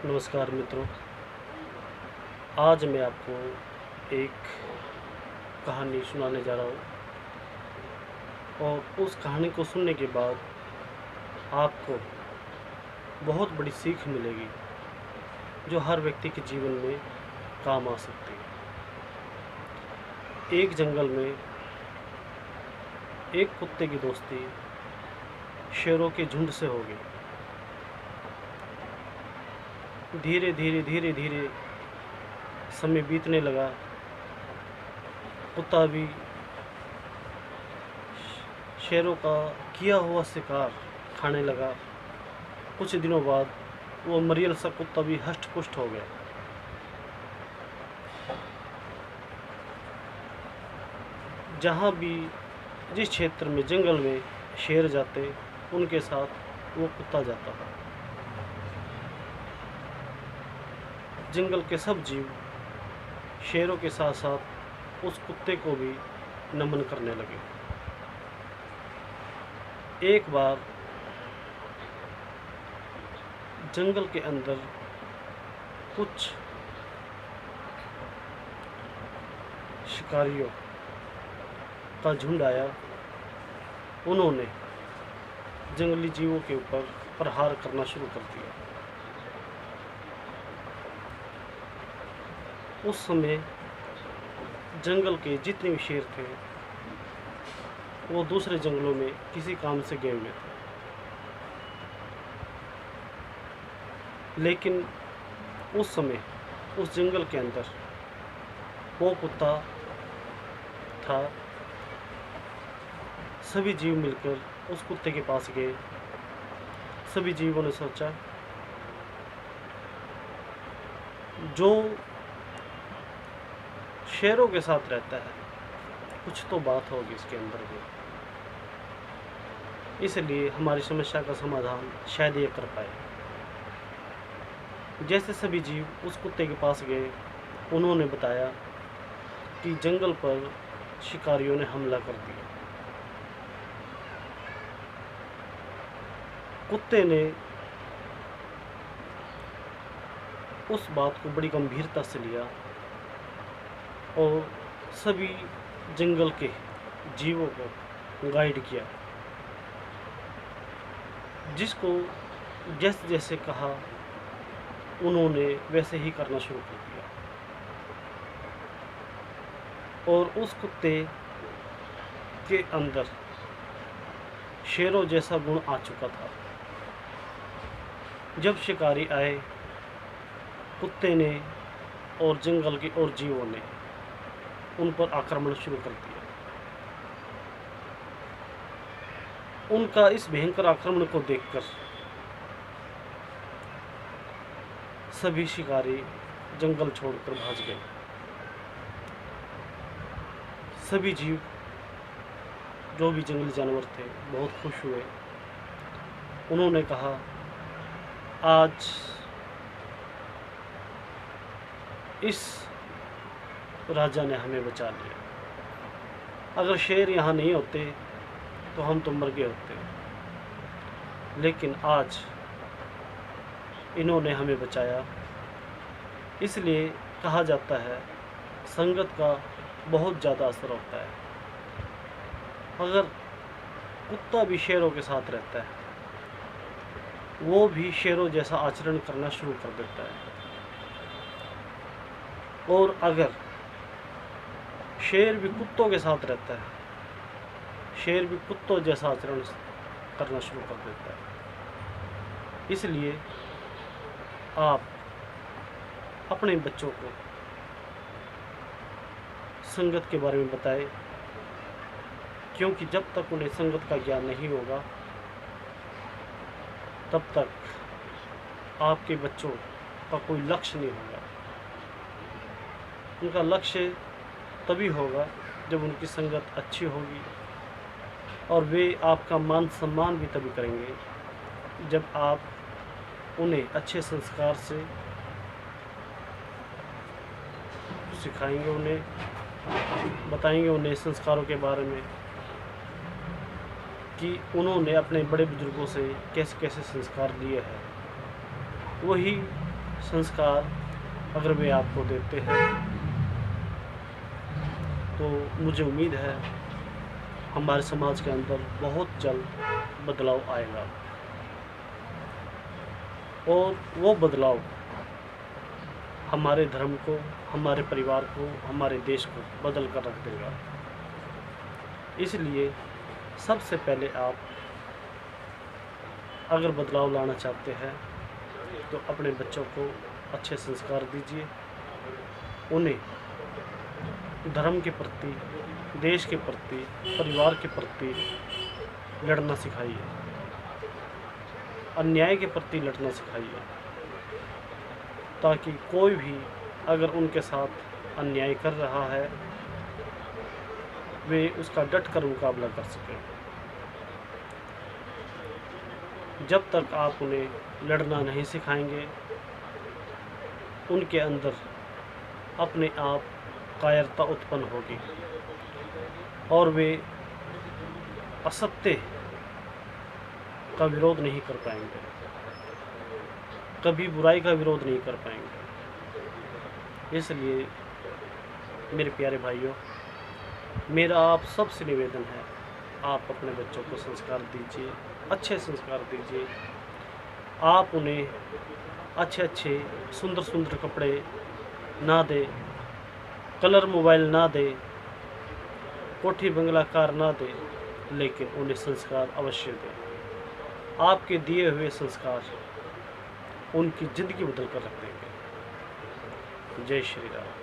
नमस्कार मित्रों। आज मैं आपको एक कहानी सुनाने जा रहा हूँ और उस कहानी को सुनने के बाद आपको बहुत बड़ी सीख मिलेगी जो हर व्यक्ति के जीवन में काम आ सकती है। एक जंगल में एक कुत्ते की दोस्ती शेरों के झुंड से हो गई। धीरे धीरे समय बीतने लगा। कुत्ता भी शेरों का किया हुआ शिकार खाने लगा। कुछ दिनों बाद वो मरियल सा कुत्ता भी हष्ट पुष्ट हो गया। जहाँ भी जिस क्षेत्र में जंगल में शेर जाते उनके साथ वो कुत्ता जाता था। जंगल के सब जीव शेरों के साथ साथ उस कुत्ते को भी नमन करने लगे। एक बार जंगल के अंदर कुछ शिकारियों का झुंड आया। उन्होंने जंगली जीवों के ऊपर प्रहार करना शुरू कर दिया। उस समय जंगल के जितने भी शेर थे वो दूसरे जंगलों में किसी काम से गए हुए थे, लेकिन उस समय उस जंगल के अंदर वो कुत्ता था। सभी जीव मिलकर उस कुत्ते के पास गए। सभी जीवों ने सोचा जो शेरों के साथ रहता है कुछ तो बात होगी इसके अंदर भी, इसलिए हमारी समस्या का समाधान शायद ये कर पाए। जैसे सभी जीव उस कुत्ते के पास गए, उन्होंने बताया कि जंगल पर शिकारियों ने हमला कर दिया। कुत्ते ने उस बात को बड़ी गंभीरता से लिया और सभी जंगल के जीवों को गाइड किया। जिसको जैसे जैसे कहा उन्होंने वैसे ही करना शुरू कर दिया। और उस कुत्ते के अंदर शेरों जैसा गुण आ चुका था। जब शिकारी आए, कुत्ते ने और जंगल के और जीवों ने उन पर आक्रमण शुरू कर दिया। उनका इस भयंकर आक्रमण को देखकर सभी शिकारी जंगल छोड़कर भाग गए। सभी जीव जो भी जंगली जानवर थे बहुत खुश हुए। उन्होंने कहा आज इस राजा ने हमें बचा लिया। अगर शेर यहाँ नहीं होते तो हम तो मर गए होते, लेकिन आज इन्होंने हमें बचाया। इसलिए कहा जाता है संगत का बहुत ज़्यादा असर होता है। अगर कुत्ता भी शेरों के साथ रहता है वो भी शेरों जैसा आचरण करना शुरू कर देता है। और अगर शेर भी कुत्तों के साथ रहता है, शेर भी कुत्तों जैसा आचरण करना शुरू कर देता है। इसलिए आप अपने बच्चों को संगत के बारे में बताएं, क्योंकि जब तक उन्हें संगत का ज्ञान नहीं होगा तब तक आपके बच्चों का कोई लक्ष्य नहीं होगा। उनका लक्ष्य तभी होगा जब उनकी संगत अच्छी होगी, और वे आपका मान सम्मान भी तभी करेंगे जब आप उन्हें अच्छे संस्कार से सिखाएंगे, उन्हें बताएंगे उन्हें संस्कारों के बारे में कि उन्होंने अपने बड़े बुजुर्गों से कैसे कैसे संस्कार लिए हैं। वही संस्कार अगर वे आपको देते हैं तो मुझे उम्मीद है हमारे समाज के अंदर बहुत जल्द बदलाव आएगा और वो बदलाव हमारे धर्म को, हमारे परिवार को, हमारे देश को बदल कर रख देगा। इसलिए सबसे पहले आप अगर बदलाव लाना चाहते हैं तो अपने बच्चों को अच्छे संस्कार दीजिए, उन्हें धर्म के प्रति, देश के प्रति, परिवार के प्रति लड़ना सिखाइए, अन्याय के प्रति लड़ना सिखाइए, ताकि कोई भी अगर उनके साथ अन्याय कर रहा है वे उसका डट कर मुकाबला कर सकें। जब तक आप उन्हें लड़ना नहीं सिखाएंगे उनके अंदर अपने आप कायरता उत्पन्न होगी और वे असत्य का विरोध नहीं कर पाएंगे, कभी बुराई का विरोध नहीं कर पाएंगे। इसलिए मेरे प्यारे भाइयों, मेरा आप सबसे निवेदन है, आप अपने बच्चों को संस्कार दीजिए, अच्छे संस्कार दीजिए। आप उन्हें अच्छे अच्छे सुंदर सुंदर कपड़े ना दें, कलर मोबाइल ना दें, कोठी बंगला कार ना दें, लेकिन उन्हें संस्कार अवश्य दें। आपके दिए हुए संस्कार उनकी ज़िंदगी बदल कर रख देंगे। जय श्री राम।